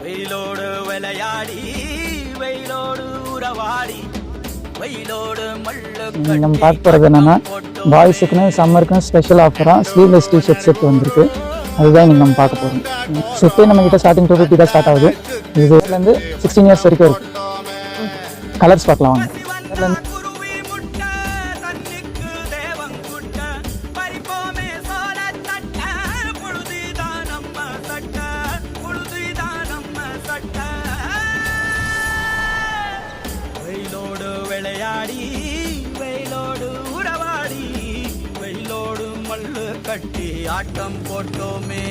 வெயிலோடு விளையாடி வெயிலோடு உறவாடி வெயிலோடு மல்லு நம்ம பார்க்க போகிறது என்னென்னா பாய்ஸுக்குன்னு சம்மருக்குன்னு ஸ்பெஷல் ஆஃபராக ஸ்லீவ்லெஸ் டிஷர்ட் செட் வந்திருக்கு. அதுதான் நீங்கள் நம்ம பார்க்க போகிறோம். செட்டே நம்மக்கிட்ட ஸ்டார்டிங் 250 தான் ஸ்டார்ட் ஆகுது. இதுலேருந்து 16 இயர்ஸ் வரைக்கும் இருக்குது. கலர்ஸ் பார்க்கலாம் வாங்க. வெயிலோடு விளையாடி வெயிலோடு உறவாடி வெயிலோடு மல்லு கட்டி ஆட்டம் போட்டோமே.